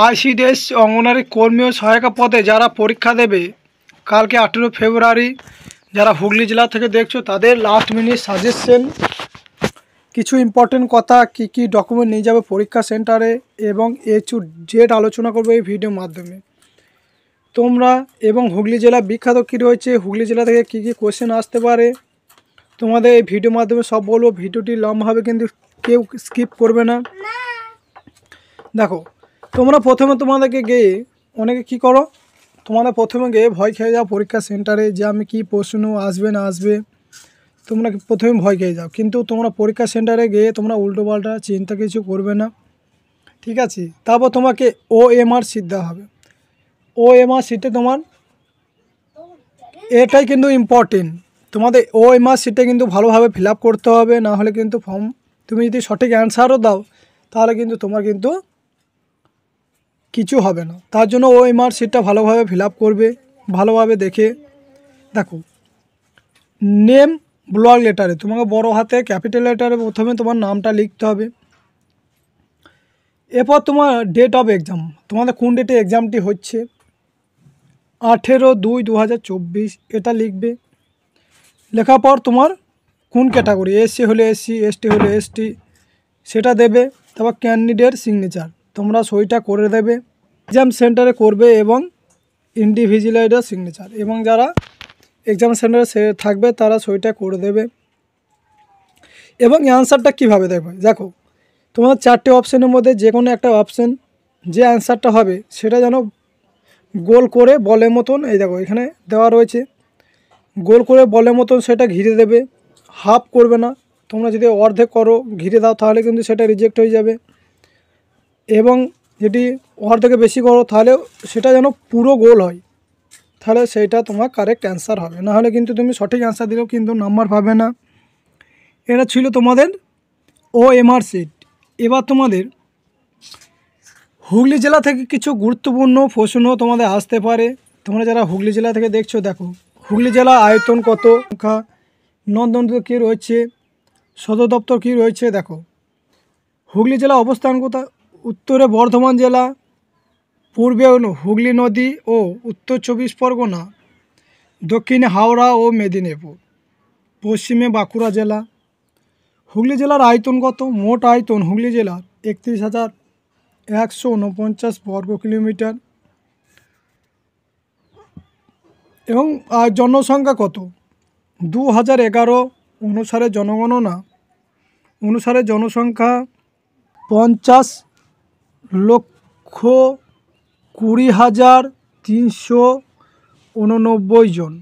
ICDS অঙ্গনারী কর্মী ও সহায়িকা পদে যারা পরীক্ষা দেবে কালকে 18 ফেব্রুয়ারি, যারা হুগলি জেলা থেকে দেখছো তাদের লাস্ট মিনিট সাজেশন, কিছু ইম্পর্টেন্ট কথা, কি কি ডকুমেন্ট নিয়ে যাবে পরীক্ষা সেন্টারে এবং A to Z আলোচনা করবো এই ভিডিওর মাধ্যমে। তোমরা এবং হুগলি জেলা বিখ্যাত কী রয়েছে, হুগলি জেলা থেকে কি কি কোশ্চেন আসতে পারে তোমাদের এই ভিডিওর মাধ্যমে সব বলবো। ভিডিওটি লম্বা হবে কিন্তু কেউ স্কিপ করবে না। দেখো, তোমরা প্রথমে তোমাদেরকে গিয়ে অনেকে কি করো, তোমাদের প্রথমে গিয়ে ভয় খেয়ে যাও পরীক্ষা সেন্টারে যে আমি কি প্রশ্ন আসবে না আসবে, তোমরা প্রথমে ভয় খেয়ে যাও। কিন্তু তোমরা পরীক্ষা সেন্টারে গিয়ে তোমরা উল্টোপাল্টা চিন্তা কিছু করবে না, ঠিক আছে। তারপর তোমাকে OMR শিট দেওয়া হবে। OMR শিটে তোমার এটাই কিন্তু ইম্পর্টেন্ট, তোমাদের OMR শিটে কিন্তু ভালোভাবে ফিল আপ করতে হবে, না হলে কিন্তু ফর্ম তুমি যদি সঠিক অ্যান্সারও দাও তাহলে কিন্তু তোমার কিন্তু কিছু হবে না। তার জন্য OMR শিটটা ভালোভাবে ফিল আপ করবে, ভালোভাবে দেখে। দেখো, নেম ব্লক লেটারে তোমাকে বড় হাতে ক্যাপিটাল লেটারে প্রথমে তোমার নামটা লিখতে হবে। এরপর তোমার ডেট অফ এক্সাম, তোমাদের কোন ডেটে এক্সামটি হচ্ছে, 18/2/2024 এটা লিখবে। লেখার পর তোমার কোন ক্যাটাগরি, SC হলে SC, ST হলে ST সেটা দেবে। তারপর ক্যান্ডিডেট সিগনেচার তোমরা সইটা করে দেবে, এক্সাম সেন্টারে করবে এবং ইন্ডিভিজুয়ালের সিগনেচার, এবং যারা এক্সাম সেন্টারে থাকবে তারা সইটা করে দেবে। এবং অ্যান্সারটা কীভাবে দেবে, দেখো তোমার 4টে অপশানের মধ্যে যে কোনো একটা অপশান, যে অ্যান্সারটা হবে সেটা যেন গোল করে বলের মতন, এই দেখো এখানে দেওয়া রয়েছে, গোল করে বলের মতন সেটা ঘিরে দেবে, হাফ করবে না। তোমরা যদি অর্ধেক করো ঘিরে দাও তাহলে কিন্তু সেটা রিজেক্ট হয়ে যাবে, এবং যদি অর্ধেকে বেশি করো তাহলে সেটা যেন পুরো গোল হয়, তাহলে সেইটা তোমার কারেক্ট অ্যান্সার হবে। না হলে কিন্তু তুমি সঠিক অ্যান্সার দিলেও কিন্তু নাম্বার পাবে না। এটা ছিল তোমাদের OMR শিট। এবার তোমাদের হুগলি জেলা থেকে কিছু গুরুত্বপূর্ণ প্রশ্ন তোমাদের আসতে পারে। তোমরা যারা হুগলি জেলা থেকে দেখছো, দেখো হুগলি জেলা আয়তন কত, নন্দন কী রয়েছে, সদর দপ্তর কী রয়েছে। দেখো হুগলি জেলা অবস্থান কোথায়, উত্তরে বর্ধমান জেলা, পূর্বে হুগলি নদী ও উত্তর 24 পরগনা, দক্ষিণে হাওড়া ও মেদিনীপুর, পশ্চিমে বাঁকুড়া জেলা। হুগলি জেলার আয়তন কত, মোট আয়তন হুগলি জেলার 31,149 বর্গ কিলোমিটার। এবং জনসংখ্যা কত, 2011 অনুসারে জনগণনা অনুসারে জনসংখ্যা 50,20,389 জন।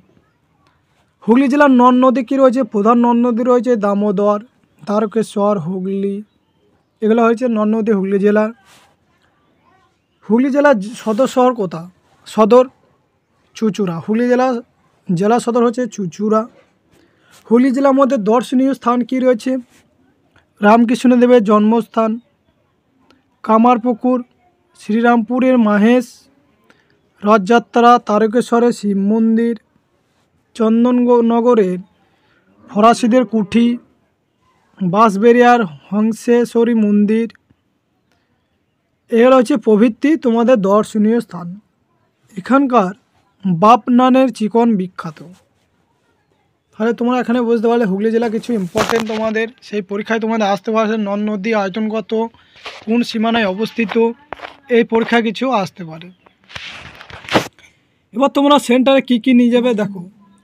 হুগলি জেলার নদ নদী কী রয়েছে, প্রধান নদ নদী রয়েছে দামোদর, তারকেশ্বর, হুগলি, এগুলো হয়েছে নদ নদী হুগলি জেলার। হুগলি জেলার সদর শহর কোথা, সদর চুঁচুড়া, হুগলি জেলা সদর হচ্ছে চুঁচুড়া। হুগলি জেলার মধ্যে দর্শনীয় স্থান কী রয়েছে, রামকৃষ্ণদেবের জন্মস্থান, কামারপুকুর, শ্রীরামপুরের মাহেশ, রথযাত্রা, তারকেশ্বরের শিব মন্দির, চন্দননগরের ফরাসিদের কুঠি, বাঁশবেড়িয়ার হংসেশ্বরী মন্দির, এগুলো হচ্ছে প্রভৃতি তোমাদের দর্শনীয় স্থান। এখানকার বাপনানের চিকন বিখ্যাত। তাহলে তোমরা এখানে বুঝতে পারলে হুগলি জেলা কিছু ইম্পর্টেন্ট তোমাদের সেই পরীক্ষায় তোমাদের আসতে পারে। নদ নদী আয়তন কত, কোন সীমানায় অবস্থিত, এই পরীক্ষা কিছু আসতে পারে। এবার তোমরা সেন্টারে কি কি নিয়ে যাবে, দেখো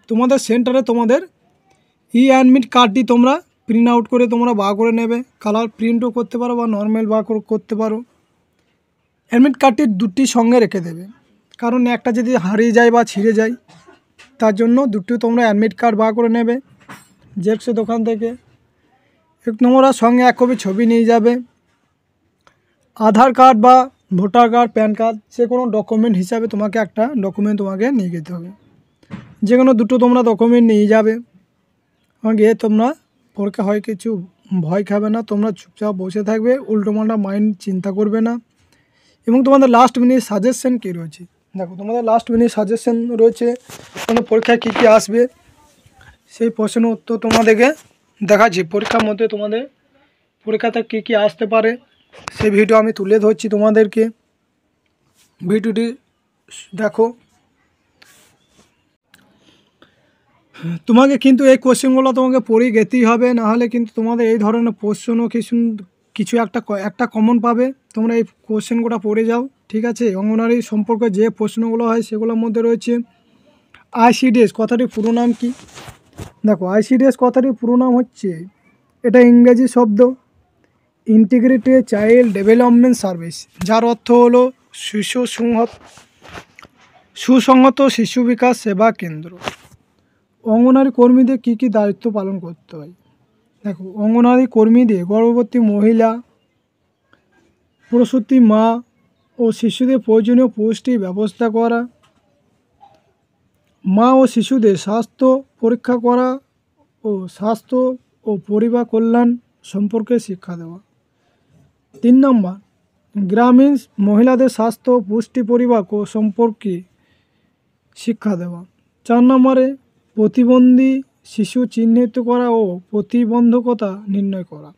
তোমাদের সেন্টারে তোমাদের অ্যাডমিট কার্ডটি তোমরা প্রিন্ট আউট করে তোমরা বার করে নেবে, কালার প্রিন্টও করতে পারো বা নর্মাল বার করতে পারো। অ্যাডমিট কার্ডটি দুটি সঙ্গে রেখে দেবে, কারণ একটা যদি হারিয়ে যায় বা ছিঁড়ে যায়, তার জন্য দুটো তোমরা অ্যাডমিট কার্ড বার করে নেবে জেরক্সের দোকান থেকে। তোমরা সঙ্গে 1 কপি ছবি নিয়ে যাবে, আধার কার্ড বা ভোটার কার্ড, প্যান কার্ড, যে কোনো ডকুমেন্ট হিসাবে তোমাকে একটা ডকুমেন্ট তোমাকে নিয়ে যেতে হবে। যে কোনো দুটো তোমরা ডকুমেন্ট নিয়ে যাবে। গিয়ে তোমরা পরীক্ষা হয় কিছু ভয় খাবে না, তোমরা চুপচাপ বসে থাকবে, উল্টোপাল্টা মাইন্ড চিন্তা করবে না। এবং তোমাদের লাস্ট মিনিট সাজেশন কী রয়েছে, দেখো তোমাদের লাস্ট মিনিট সাজেশন রয়েছে, তোমাদের পরীক্ষায় কী কী আসবে সেই প্রশ্ন উত্তর তোমাদেরকে দেখাচ্ছি। পরীক্ষার মধ্যে তোমাদের পরীক্ষাতে কী কী আসতে পারে সেই ভিডিও আমি তুলে ধরছি তোমাদেরকে। ভিডিওটি দেখো। তোমাকে কিন্তু এই কোশ্চেনগুলো তোমাকে পড়েই যেতেই হবে, নাহলে কিন্তু তোমাদের এই ধরনের প্রশ্ন কিছু একটা কমন পাবে। তোমরা এই কোশ্চেনগুলো পড়ে যাও, ঠিক আছে। অঙ্গনারী সম্পর্কে যে প্রশ্নগুলো হয় সেগুলোর মধ্যে রয়েছে আইসিডিএস কথাটির পুরো নাম কি। দেখো, আইসিডিএস কথাটির পুরো নাম হচ্ছে, এটা ইংরেজি শব্দ ইন্টিগ্রেটেড চাইল্ড ডেভেলপমেন্ট সার্ভিস, যার অর্থ হলো সুসংহত শিশু বিকাশ সেবা কেন্দ্র। অঙ্গনারী কর্মীদের কী কী দায়িত্ব পালন করতে হয়। দেখো, অঙ্গনারী কর্মীদের গর্ভবতী মহিলা, প্রসূতি মা ও শিশুদের প্রয়োজনীয় পুষ্টির ব্যবস্থা করা, মা ও শিশুদের স্বাস্থ্য পরীক্ষা করা ও স্বাস্থ্য ও পরিবার কল্যাণ সম্পর্কে শিক্ষা দেওয়া। 3 নম্বর, গ্রামীণ মহিলাদের স্বাস্থ্য পুষ্টি পরিবার সম্পর্কে শিক্ষা দেওয়া। 4 নম্বরে, প্রতিবন্ধী শিশু চিহ্নিত করা ও প্রতিবন্ধকতা নির্ণয় করা।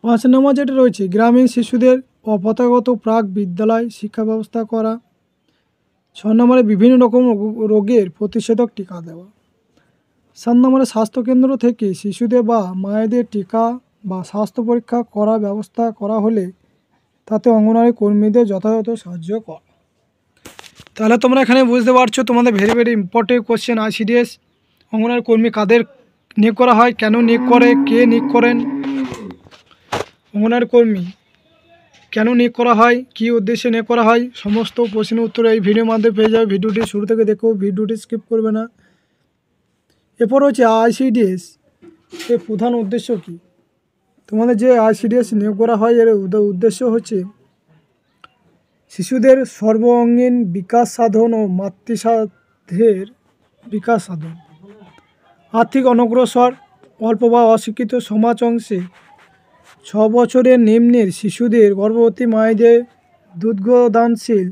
5 নম্বর যেটা রয়েছে, গ্রামীণ শিশুদের অপতাগত প্রাক বিদ্যালয় শিক্ষা ব্যবস্থা করা। 6 নম্বরে, বিভিন্ন রকম রোগের প্রতিষেধক টিকা দেওয়া। 7 নম্বরে, স্বাস্থ্যকেন্দ্র থেকে শিশুদের বা মায়েদের টিকা বা স্বাস্থ্য পরীক্ষা করার ব্যবস্থা করা হলে তাতে অঙ্গনওয়াড়ি কর্মীদের যথাযথ সাহায্য করা। তাহলে তোমরা এখানে বুঝতে পারছো, তোমাদের very very important question ICDS. Anganwadi কর্মী কাদের নিয়োগ করা হয়, কেন নিয়োগ করে, কে নিয়োগ করেন, অঙ্গনওয়াড়ি কর্মী কেন নিয়োগ করা হয়, কী উদ্দেশ্যে নিয়োগ করা হয়, সমস্ত প্রশ্নের উত্তর এই ভিডিওর মাধ্যমে পেয়ে যাবে। ভিডিওটি শুরু থেকে দেখো, ভিডিওটি স্কিপ করবে না। এরপর হচ্ছে আইসিডিএস এর প্রধান উদ্দেশ্য কী। তোমাদের যে আইসিডিএস নিয়োগ করা হয় এর উদ্দেশ্য হচ্ছে শিশুদের সর্বাঙ্গীন বিকাশ সাধন ও মাতৃস্বাস্থ্যের বিকাশ সাধন, আর্থিক অনগ্রসর, অল্প বা অশিক্ষিত সমাজ অংশে 6 বছরের নিম্নের শিশুদের, গর্ভবতী মায়েদের, দুগ্ধদানশীল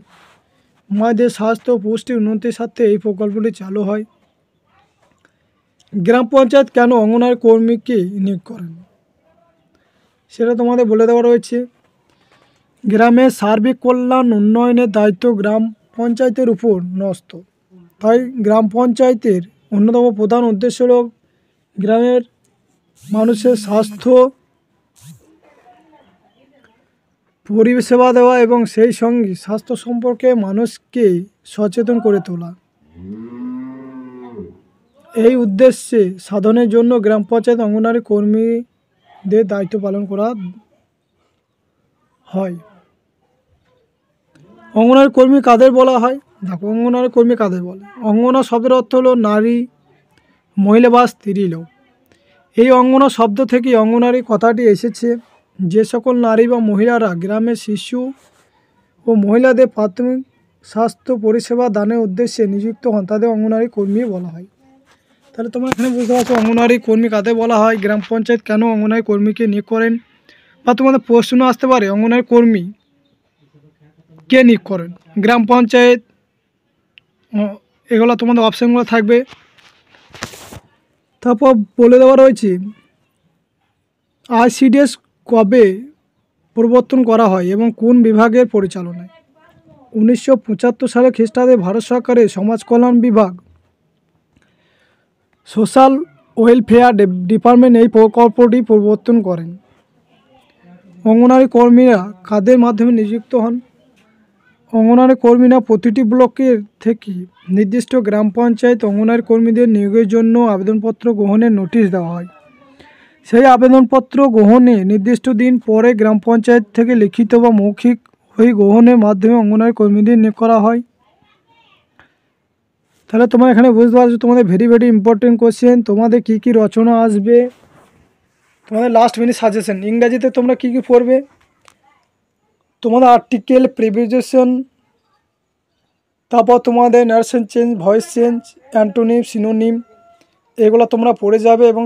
মায়েদের স্বাস্থ্য ও পুষ্টি উন্নতির সাথে এই প্রকল্পটি চালু হয়। গ্রাম পঞ্চায়েত কেন অঙ্গনওয়াড়ি কর্মীকে নিয়োগ করেন সেটা তোমাদের বলে দেওয়া রয়েছে। গ্রামের সার্বিক কল্যাণ উন্নয়নের দায়িত্ব গ্রাম পঞ্চায়েতের উপর ন্যস্ত, তাই গ্রাম পঞ্চায়েতের অন্যতম প্রধান উদ্দেশ্য হল গ্রামের মানুষের স্বাস্থ্য পরিষেবা দেওয়া এবং সেই সঙ্গে স্বাস্থ্য সম্পর্কে মানুষকে সচেতন করে তোলা। এই উদ্দেশ্যে সাধনের জন্য গ্রাম পঞ্চায়েত অঙ্গনওয়াড়ি কর্মীদের দায়িত্ব পালন করা হয়। অঙ্গনওয়াড়ি কর্মী কাদের বলা হয়। দেখো, অঙ্গনওয়াড়ি কর্মী কাদের বলে। অঙ্গনা শব্দের অর্থ হলো নারী, মহিলা বা স্ত্রীলোক। এই অঙ্গনা শব্দ থেকে অঙ্গনওয়াড়ি কথাটি এসেছে। যে সকল নারী বা মহিলারা গ্রামের শিশু ও মহিলাদের প্রাথমিক স্বাস্থ্য পরিষেবা দানের উদ্দেশ্যে নিযুক্ত হন তাদের অঙ্গনওয়াড়ি কর্মী বলা হয়। তাহলে তোমরা এখানে বুঝতে পারছো অঙ্গনওয়াড়ি কর্মী কাদের বলা হয়, গ্রাম পঞ্চায়েত কেন অঙ্গনওয়াড়ি কর্মীকে নিয়োগ করেন, বা তোমাদের প্রশ্ন আসতে পারে অঙ্গনওয়াড়ি কর্মী কে নিয়োগ করেন, গ্রাম পঞ্চায়েত, এগুলো তোমাদের অপশানগুলো থাকবে। তারপর বলে দেওয়া রয়েছে আইসিডিএস কবে প্রবর্তন করা হয় এবং কোন বিভাগের পরিচালনায়। 1975 সালে খ্রিস্টাব্দে ভারত সরকারের সমাজ কল্যাণ বিভাগ সোশ্যাল ওয়েলফেয়ার ডিপার্টমেন্ট এই প্রকল্পটি প্রবর্তন করেন। অঙ্গনওয়াড়ি কর্মীরা কাদের মাধ্যমে নিযুক্ত হন। অঙ্গনওয়াড়ি কর্মীরা প্রতিটি ব্লকের থেকে নির্দিষ্ট গ্রাম পঞ্চায়েত অঙ্গনওয়াড়ি কর্মীদের নিয়োগের জন্য আবেদনপত্র গ্রহণের নোটিশ দেওয়া হয়। সেই আবেদনপত্র গ্রহণে নির্দিষ্ট দিন পরে গ্রাম পঞ্চায়েত থেকে লিখিত বা মৌখিক ওই গ্রহণের মাধ্যমে অঙ্গনওয়াড়ি কর্মীদের নিয়োগ করা হয়। তাহলে তোমরা এখানে বুঝতে পারছো তোমাদের ভেরি ভেরি ইম্পর্টেন্ট কোশ্চেন। তোমাদের কী কী রচনা আসবে, তোমাদের লাস্ট মিনিট সাজেশন। ইংরাজিতে তোমরা কী কী পড়বে, তোমাদের আর্টিকেল, প্রিপোজিশন, তারপর তোমাদের narration change, voice change, antonym, synonym, এগুলো তোমরা পড়ে যাবে এবং